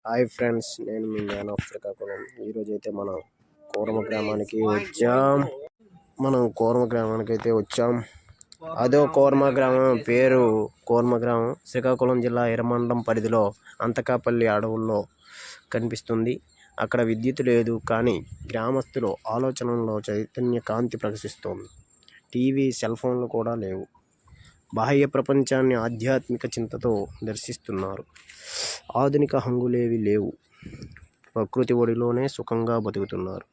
Hi friends, నేను మీ జ్ఞాన శ్రీకాకుళం. ఈరోజు అయితే మనం కోరమ గ్రామానికి వచ్చాం. అదో కోరమ గ్రామం పేరు కోరమ గ్రామం శ్రీకాకుళం జిల్లా ఎర్రమండలం పరిధిలో అంతకాపల్లి అడవుల్లో కనిపిస్తుంది. అక్కడ విద్యుత్ లేదు, కానీ గ్రామస్తులు ఆలోచనలో చైతన్య కాంతి ప్రకాశిస్తోంది. టీవీ, సెల్ ఫోన్లు కూడా లేవు. బాహ్య ప్రపంచాన్ని ఆధ్యాత్మిక చింతతో దర్శిస్తున్నారు. ఆధునిక హంగులేవి లేవు. ప్రకృతి ఒడిలోనే సుఖంగా బతుకుతున్నారు.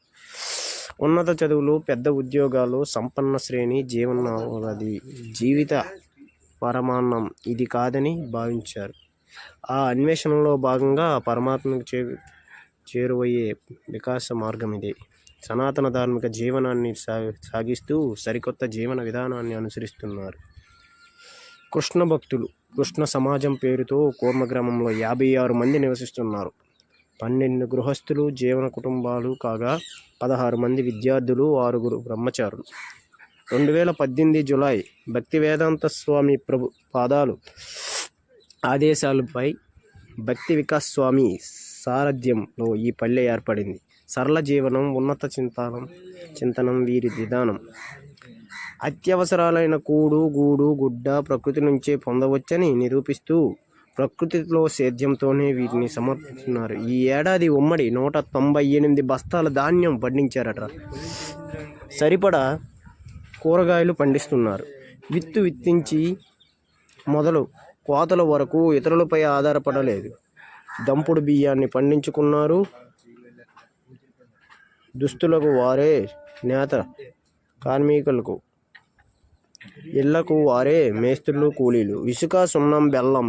ఉన్నత చదువులు, పెద్ద ఉద్యోగాలు, సంపన్న శ్రేణి జీవనోపాధి జీవిత పరమాన్నం ఇది కాదని భావించారు. ఆ అన్వేషణలో భాగంగా పరమాత్మకు చేరువయ్యే వికాస మార్గం ఇదే. సనాతన ధార్మిక జీవనాన్ని సాగిస్తూ సరికొత్త జీవన విధానాన్ని అనుసరిస్తున్నారు. కృష్ణ భక్తులు. కృష్ణ సమాజం పేరుతో కోరమ గ్రామంలో 56 మంది నివసిస్తున్నారు. 12 గృహస్థులు జీవన కుటుంబాలు కాగా 16 మంది విద్యార్థులు, 6 బ్రహ్మచారులు. 2018 జూలై భక్తి వేదాంత స్వామి ప్రభు పాదాలు ఆదేశాలపై భక్తి వికాస్ స్వామి సారథ్యంలో ఈ పల్లె ఏర్పడింది. సరళ జీవనం, ఉన్నత చింతనం వీరి విధానం. అత్యవసరాలైన కూడు, గూడు, గుడ్డ ప్రకృతి నుంచే పొందవచ్చని నిరూపిస్తూ ప్రకృతిలో సేద్యంతోనే వీటిని సమర్పిస్తున్నారు. ఈ ఏడాది ఉమ్మడి 198 బస్తాల ధాన్యం పండించారట. సరిపడా కూరగాయలు పండిస్తున్నారు. విత్తించి మొదలు కోతల వరకు ఇతరులపై ఆధారపడలేదు. దంపుడు బియ్యాన్ని పండించుకున్నారు. దుస్తులకు వారే నేత, కార్మికులకు ఇళ్లకు వారే మేస్త్రులు, కూలీలు. ఇసుక, సున్నం, బెల్లం,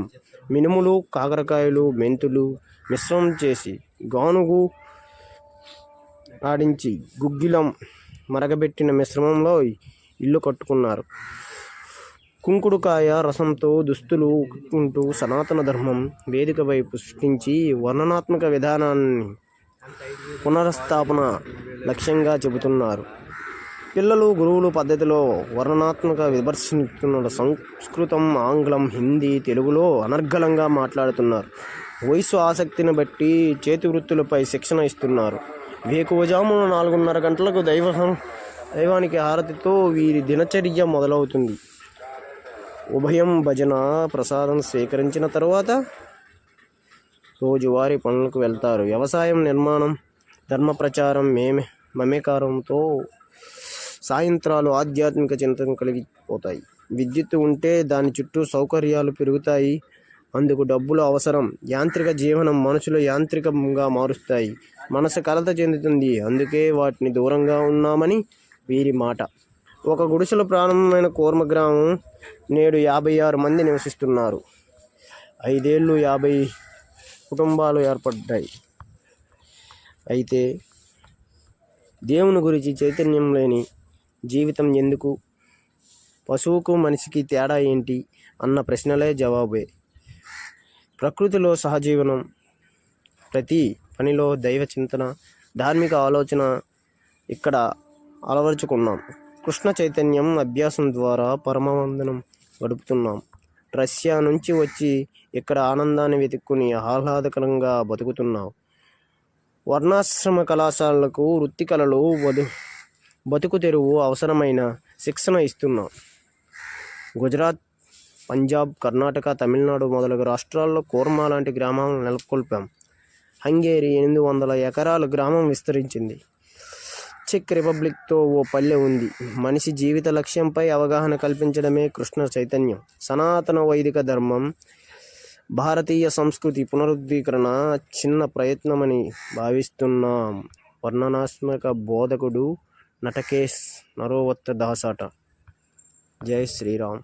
మినుములు, కాకరకాయలు, మెంతులు మిశ్రమం చేసి గానుగు ఆడించి గుగ్గిలం మరగబెట్టిన మిశ్రమంలో ఇల్లు కట్టుకున్నారు. కుంకుడుకాయ రసంతో దుస్తులు కుట్టుకుంటూ సనాతన ధర్మం వేదిక వైపు సృష్టించి వర్ణనాత్మక విధానాన్ని పునఃస్థాపన లక్ష్యంగా చెబుతున్నారు. పిల్లలు గురువులు పద్ధతిలో వర్ణనాత్మక విమర్శిస్తున్న సంస్కృతం, ఆంగ్లం, హిందీ, తెలుగులో అనర్గళంగా మాట్లాడుతున్నారు. వయసు ఆసక్తిని బట్టి చేతి వృత్తులపై శిక్షణ ఇస్తున్నారు. వేకువజామున 4:30 గంటలకు దైవానికి హారతితో వీరి దినచర్య మొదలవుతుంది. ఉభయం భజన, ప్రసాదం స్వీకరించిన తర్వాత రోజువారీ పనులకు వెళ్తారు. వ్యవసాయం, నిర్మాణం, ధర్మ ప్రచారం, మమేకారంతో సాయంత్రాలు ఆధ్యాత్మిక చింతన కలిగిపోతాయి. విద్యుత్ ఉంటే దాని చుట్టూ సౌకర్యాలు పెరుగుతాయి. అందుకు డబ్బులు అవసరం. యాంత్రిక జీవనం మనుషులు యాంత్రికంగా మారుస్తాయి. మనసు కలత చెందుతుంది. అందుకే వాటిని దూరంగా ఉన్నామని వీరి మాట. ఒక గుడిసెలో ప్రారంభమైన కోరమ గ్రామం నేడు 56 మంది నివసిస్తున్నారు. 5 ఏళ్ళు 50 కుటుంబాలు ఏర్పడ్డాయి. అయితే దేవుని గురించి చైతన్యం లేని జీవితం ఎందుకు? పశువుకు మనిషికి తేడా ఏంటి అన్న ప్రశ్నలే జవాబే. ప్రకృతిలో సహజీవనం, ప్రతి పనిలో దైవ చింతన, ధార్మిక ఆలోచన ఇక్కడ అలవరుచుకున్నాం. కృష్ణ చైతన్యం అభ్యాసం ద్వారా పరమానందం గడుపుతున్నాం. రష్యా నుంచి వచ్చి ఇక్కడ ఆనందాన్ని వెతుక్కుని ఆహ్లాదకరంగా బతుకుతున్నాం. వర్ణాశ్రమ కళాశాలలకు వృత్తి కళలు, బతుకు తెరువు అవసరమైన శిక్షణ ఇస్తున్నాం. గుజరాత్, పంజాబ్, కర్ణాటక, తమిళనాడు మొదలగు రాష్ట్రాల్లో కోరమ లాంటి గ్రామాలను నెలకొల్పాం. హంగేరి 800 ఎకరాల గ్రామం విస్తరించింది. చెక్ రిపబ్లిక్తో ఓ పల్లె ఉంది. మనిషి జీవిత లక్ష్యంపై అవగాహన కల్పించడమే కృష్ణ చైతన్యం. సనాతన వైదిక ధర్మం, భారతీయ సంస్కృతి పునరుద్ధీకరణ చిన్న ప్రయత్నమని భావిస్తున్నాం. వర్ణనాత్మక బోధకుడు నటకేష్ నరోవత్త దాసాట. జై శ్రీరామ్.